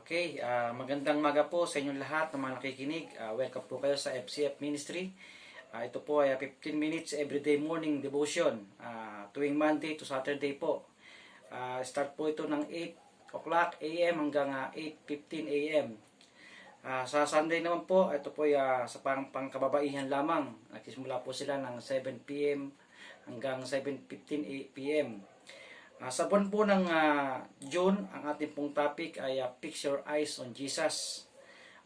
Okay, magandang maga po sa inyong lahat ng mga nakikinig. Welcome po kayo sa FCF Ministry. Ito po ay 15 minutes everyday morning devotion tuwing Monday to Saturday po. Start po ito ng 8 o'clock AM hanggang 8:15 AM. Sa Sunday naman po, ito po ay sa pangkababaihan lamang. Nagsisimula po sila ng 7 PM hanggang 7:15 PM. Sa buwan po ng June, ang ating pong topic ay Fix Your Eyes on Jesus,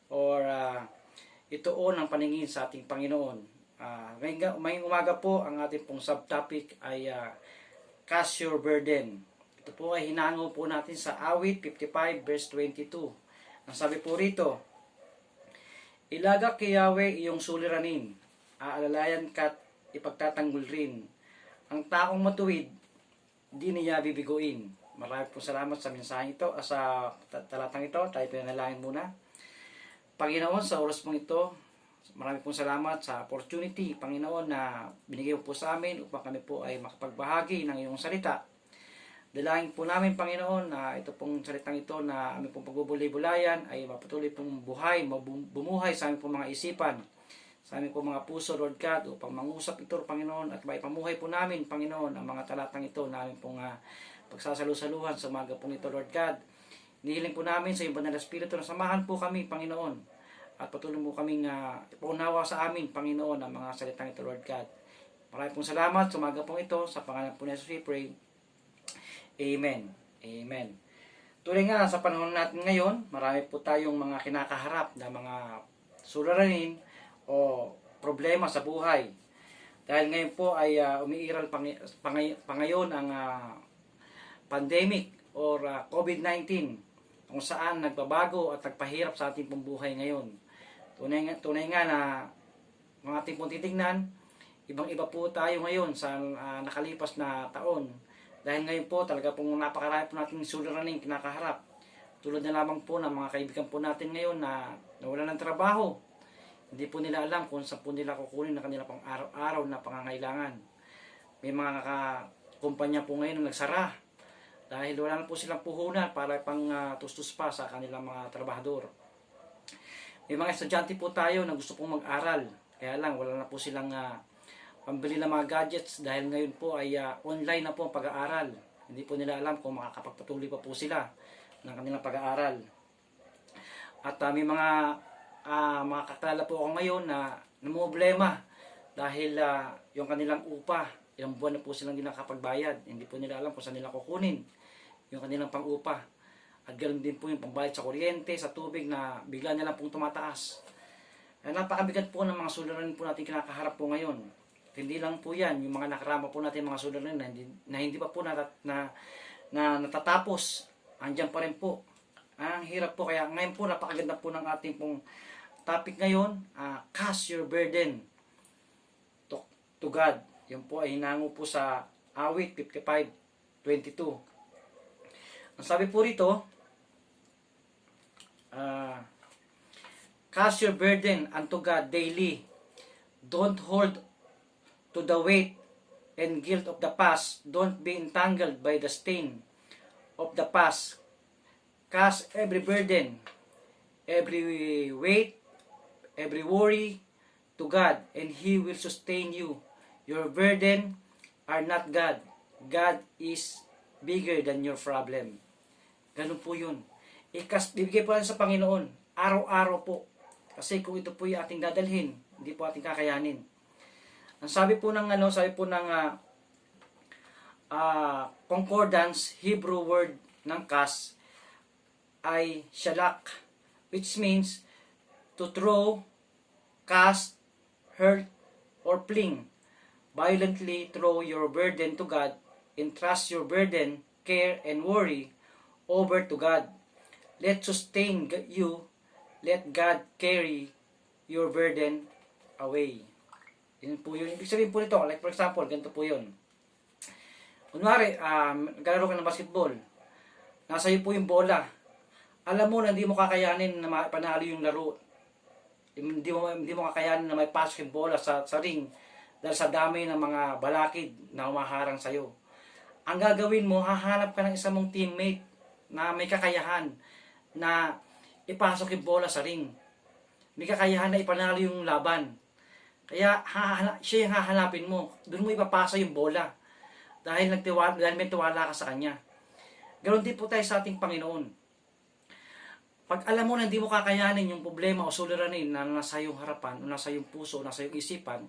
or ituon ang paningin sa ating Panginoon. Ngayong umaga po, ang ating pong subtopic ay Cast Your Burden. Ito po ay hinango po natin sa Awit 55 verse 22. Ang sabi po rito, ilagak kay Yahweh iyong suliranin, aalalayan ka't ipagtatanggol rin. Ang taong matuwid, di niya bibiguin. Marami po salamat sa mensahe ito, sa talatang ito. Tayo pinanalangin muna. Panginoon, sa oras pong ito, marami pong salamat sa opportunity, Panginoon, na binigay po sa amin upang kami po ay makapagbahagi ng iyong salita. Dalangin po namin, Panginoon, na ito pong salitang ito na aming pong pagbubulay-bulayan ay mapatuloy pong bumuhay sa aming pong mga isipan, sa aming po mga puso, Lord God, upang mangusap ito, Panginoon, at maipamuhay po namin, Panginoon, ang mga talatang ito na aming pong pagsasalusaluhan sa umaga pong ito, Lord God. Nihiling po namin sa iyong banal na Espiritu na samahan po kami, Panginoon, at patuloy mo kaming ipaunawa sa amin, Panginoon, ang mga salitang ito, Lord God. Maraming pong salamat sa umaga pong ito, sa pangalan po ni Jesus we pray. Amen. Amen. Tuloy nga, sa panahon natin ngayon, marami po tayong mga kinakaharap na mga suliranin o problema sa buhay. Dahil ngayon po ay umiiral pangayon ang pandemic or COVID-19, kung saan nagbabago at nagpahirap sa ating pong buhay ngayon. Tunay nga na mga ating pong titignan, ibang-iba po tayo ngayon sa nakalipas na taon. Dahil ngayon po talaga pong napakarami po natin suliranin kinakaharap. Tulad na lamang po ng mga kaibigan po natin ngayon na nawalan ng trabaho. Hindi po nila alam kung saan po nila kukunin na kanila pang araw-araw na pangangailangan. May mga kumpanya po ngayon na nagsara dahil wala na po silang puhunan para pang tustos pa sa kanilang mga trabahador. May mga estudyante po tayo na gusto pong mag-aral, kaya lang wala na po silang pambili ng mga gadgets dahil ngayon po ay online na po ang pag-aaral. Hindi po nila alam kung makakapagpatuloy pa po sila ng kanilang pag-aaral. At may mga kakilala po ako ngayon na namumblema dahil yung kanilang upa, ilang buwan na po silang hindi nakapagbayad. Hindi po nila alam kung saan nila kukunin yung kanilang pang-upa. At ganoon din po yung pambayad sa kuryente, sa tubig na bigla nilang pong tumataas. Napakabigat po ng mga suliranin po natin kinakaharap po ngayon. At hindi lang po yan, yung mga nakarama po natin mga suliranin na hindi pa po natatapos. Andyan pa rin po. Ang hirap po, kaya ngayon po napakaganda po ng ating pong topic ngayon, cast your burden to God. Yan po ay hinango po sa Awit 55:22. Ang sabi po rito, cast your burden unto God daily. Don't hold to the weight and guilt of the past. Don't be entangled by the stain of the past. Cast every burden, every weight, every worry to God, and He will sustain you. Your burden are not God. God is bigger than your problem. Ganun po yun. Bibigay po lang sa Panginoon, araw-araw po. Kasi kung ito po yung ating dadalhin, hindi po ating kakayanin. Ang sabi po ng concordance, Hebrew word ng cast ay shalak, which means to throw, cast, hurt, or fling. Violently throw your burden to God, entrust your burden, care, and worry over to God. Let sustain you, let God carry your burden away. Yun po yun. Ibig sabihin po nito, like for example, ganito po yun. Kunwari, naglalaro ka ng basketball, nasa iyo po yung bola. Alam mo na hindi mo kakayanin na mapanalo yung laro. Hindi mo kakayanin na may pasok yung bola sa ring dahil sa dami ng mga balakid na humaharang sa iyo. Ang gagawin mo, hahanap ka ng isang mong teammate na may kakayahan na ipasok yung bola sa ring. May kakayahan na ipanalo yung laban. Kaya siya yung hahanapin mo. Doon mo ipapasa yung bola. Dahil may tiwala ka sa Kanya. Ganon din po tayo sa ating Panginoon. Pag alam mo na hindi mo kakayanin yung problema o suliranin na nasa iyong harapan, o nasa iyong puso, o nasa iyong isipan,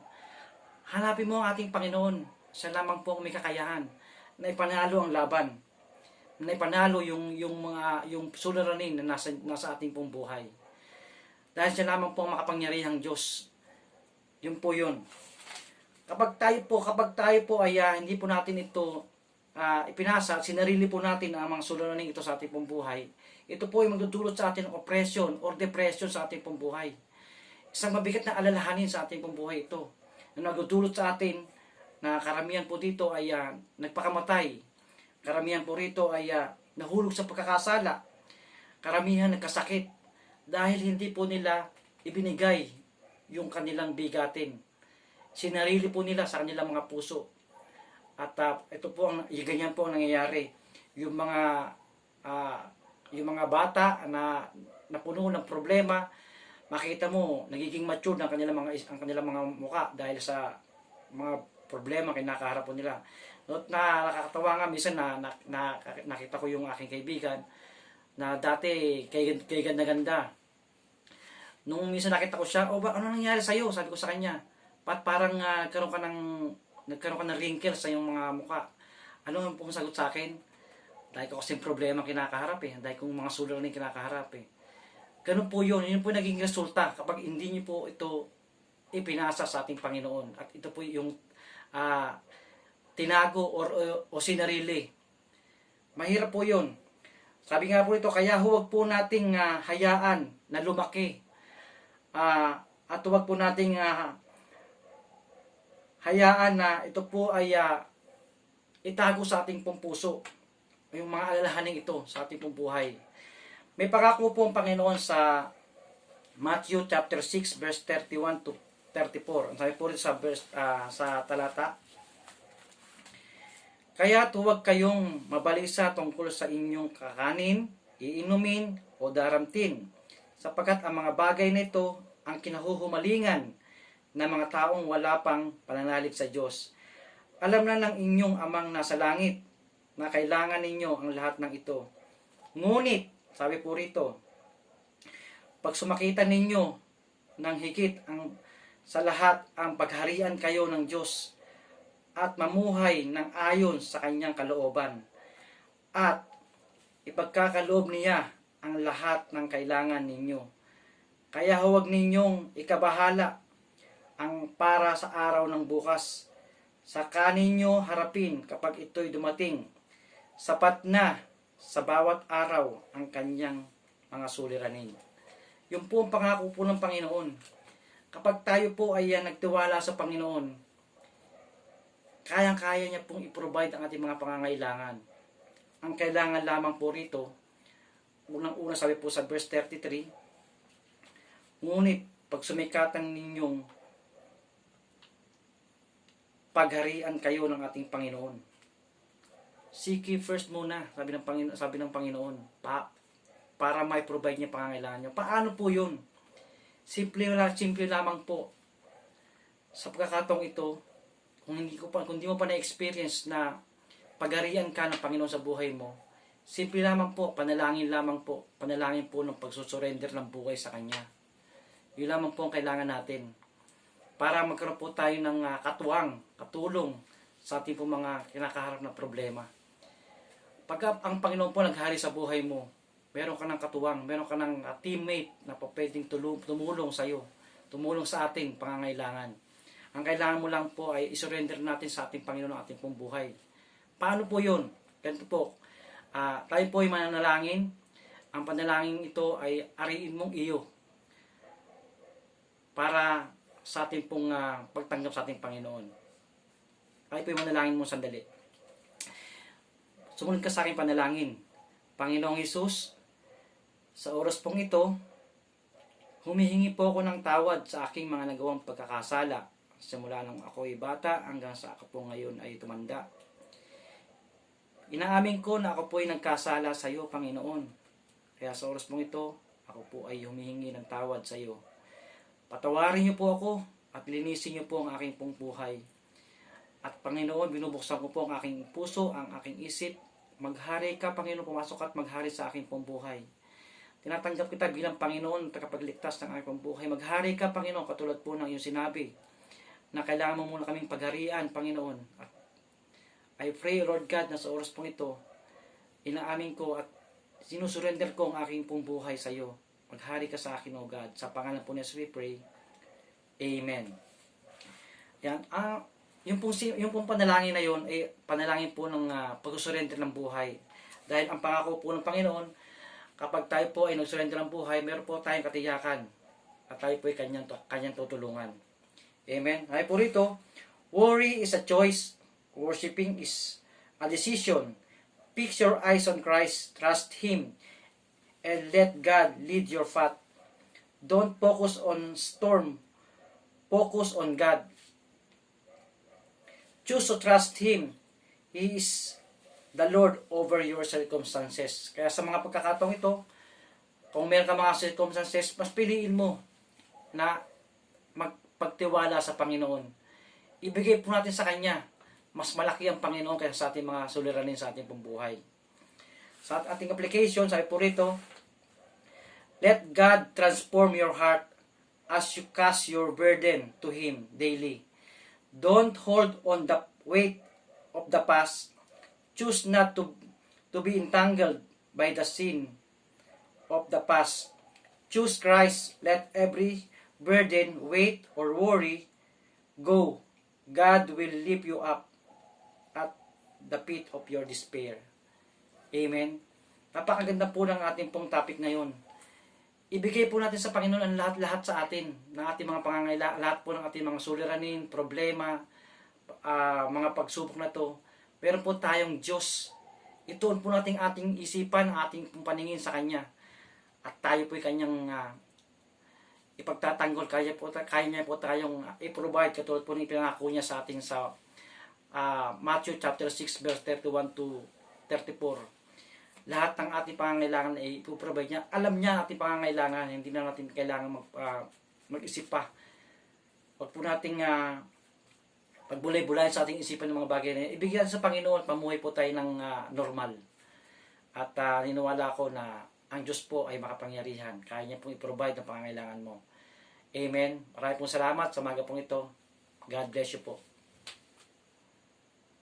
hanapin mo ang ating Panginoon. Siya lamang po ang may kakayahan na ipanalo ang laban. Na ipanalo yung suliranin na nasa ating pong buhay. Dahil siya lamang po ang makapangyarihang Diyos. Yun po yun. Kapag tayo po ay hindi po natin ito ipinasa, sinarili po natin ang mga suliranin ito sa ating pong buhay, ito po ay magdudulot sa atin ng oppression or depression sa ating pong buhay. Isang mabigat na alalahanin sa ating pong buhay ito. Na magdudulot sa atin na karamihan po dito ay nagpakamatay. Karamihan po rito ay nahulog sa pagkakasala. Karamihan nagkasakit dahil hindi po nila ibinigay yung kanilang bigatin. Sinarili po nila sa kanilang mga puso. At ito po ganyan po ang nangyayari. Yung mga bata na napuno ng problema, makita mo nagiging mature ang kanilang mga mukha dahil sa mga problema kinakaharap po nila. Nakakatawa nga minsan na nakita ko yung aking kaibigan na dati kay ganda-ganda. Nung minsan nakita ko siya, ano nangyari sa'yo? Sabi ko sa kanya, parang nagkaroon ka ng wrinkles sa iyong mga mukha. Ano ang pumasagot sa akin? Dahil ko kasi problema kinakaharap dahil kong mga suliranin kinakaharap Ganun po yun. Yun po naging resulta kapag hindi niyo po ito ipinasa sa ating Panginoon. At ito po yung tinago o sinarili. Mahirap po yun. Sabi nga po ito, kaya huwag po nating hayaan na lumaki. At huwag po nating hayaan na ito po ay itago sa ating pong puso. Yung mga alalahaning ito sa ating pong buhay. May pangako po ang Panginoon sa Matthew chapter 6 verse 31 to 34. Ang sabi po rin sa talata, kaya huwag kayong mabalisa tungkol sa inyong kakanin, iinumin o daramtin, sapagkat ang mga bagay na ito ang kinahuhumalingan ng mga taong wala pang pananalig sa Diyos. Alam na ng inyong amang nasa langit na kailangan ninyo ang lahat ng ito. Ngunit, sabi po rito, pag sumakita ninyo ng higit sa lahat ang pagharian kayo ng Diyos at mamuhay ng ayon sa kanyang kalooban at ipagkakaloob niya ang lahat ng kailangan ninyo. Kaya huwag ninyong ikabahala ang para sa araw ng bukas. Saka ninyo harapin kapag ito'y dumating. Sapat na sa bawat araw ang kanyang mga suliranin. Yung po ang pangako po ng Panginoon. Kapag tayo po ay nagtiwala sa Panginoon, kayang-kaya niya pong i-provide ang ating mga pangangailangan. Ang kailangan lamang po rito, unang-una sabi po sa verse 33, ngunit pag sumikatan ninyong pagharian kayo ng ating Panginoon. Seek ye first muna, sabi ng Panginoon, para may provide niya pangangailangan niyo. Paano po 'yun? Simple lamang po. Sa pagkakataong ito, kung di mo pa na-experience na pagharian ka ng Panginoon sa buhay mo, simple lamang po, panalangin po ng pagsusurrender ng buhay sa Kanya. Yun lamang po ang kailangan natin para magkaroon po tayo ng katulong sa ating po mga kinakaharap na problema. Pag ang Panginoon po naghari sa buhay mo, meron ka ng katuwang, meron ka ng teammate na pwedeng tumulong sa iyo, tumulong sa ating pangangailangan. Ang kailangan mo lang po ay isurrender natin sa ating Panginoon ang ating pong buhay. Paano po yun? Ganito po, tayo po ay mananalangin. Ang panalangin ito ay ariin mong iyo para sa ating pong pagtanggap sa ating Panginoon. Tayo po ay manalangin mo sandali. Sumunod ka sa aking panalangin. Panginoong Hesus, sa oras pong ito, humihingi po ako ng tawad sa aking mga nagawang pagkakasala. Simula nung ako ay bata hanggang sa ako po ngayon ay tumanda. Inaamin ko na ako po ay nagkasala sa iyo, Panginoon. Kaya sa oras pong ito, ako po ay humihingi ng tawad sa iyo. Patawarin niyo po ako at linisin niyo po ang aking pong buhay. At Panginoon, binubuksan ko po ang aking puso, ang aking isip. Maghari ka, Panginoon, pumasok at maghari sa aking pong buhay. Tinatanggap kita bilang Panginoon, tagapagligtas ng aking pong buhay. Maghari ka, Panginoon, katulad po ng iyong sinabi, na kailangan mo muna kaming pagharian, Panginoon. At I pray, Lord God, na sa oras pong ito, inaamin ko at sinusurrender ko ang aking pong buhay sa iyo. Maghari ka sa akin, O God. Sa pangalan po ni Jesus we pray. Amen. Yan. Yung pong panalangin na yun, ay panalangin po ng pag-surrender ng buhay. Dahil ang pangako po ng Panginoon, kapag tayo po ay nag-surrender ng buhay, meron po tayong katiyakan. At tayo po ay kanyang tutulungan. Amen. Ay po rito, worry is a choice. Worshipping is a decision. Fix your eyes on Christ, trust Him, and let God lead your path. Don't focus on storm, focus on God. Choose to trust Him. He is the Lord over your circumstances. Kaya sa mga pagkakataong ito, kung meron ka mga circumstances, mas piliin mo na magpagtiwala sa Panginoon. Ibigay po natin sa Kanya. Mas malaki ang Panginoon kaysa sa ating mga suliranin sa ating pong buhay. Sa ating application, sabi po rito, let God transform your heart as you cast your burden to Him daily. Don't hold on the weight of the past. Choose not to be entangled by the sin of the past. Choose Christ. Let every burden, weight, or worry go. God will lift you up at the pit of your despair. Amen. Napakaganda po ng ating pong topic ngayon. Ibigay po natin sa Panginoon ang lahat-lahat sa atin, ng ating mga pangangailangan, lahat po ng ating mga suliranin, problema, mga pagsubok na to. Meron po tayong Diyos. Ituon po natin ating isipan, ating paningin sa Kanya. At tayo po Kanyang ipagtatanggol. Kaya niya po tayong i-provide katulad po ng ipinangako niya sa atin sa Matthew chapter 6 verse 31 to 34. Lahat ng ating pangangailangan ay ipoprovide niya. Alam niya ang ating pangangailangan. Hindi na natin kailangan mag-isip pa. Huwag po nating pagbulay-bulayan sa ating isipan ng mga bagay na ibigyan sa Panginoon. Pamuhay po tayo ng normal. At niniwala ko na ang Diyos po ay makapangyarihan. Kaya niya pong i-provide ang pangangailangan mo. Amen. Maraming pong salamat sa umaga pong ito. God bless you po.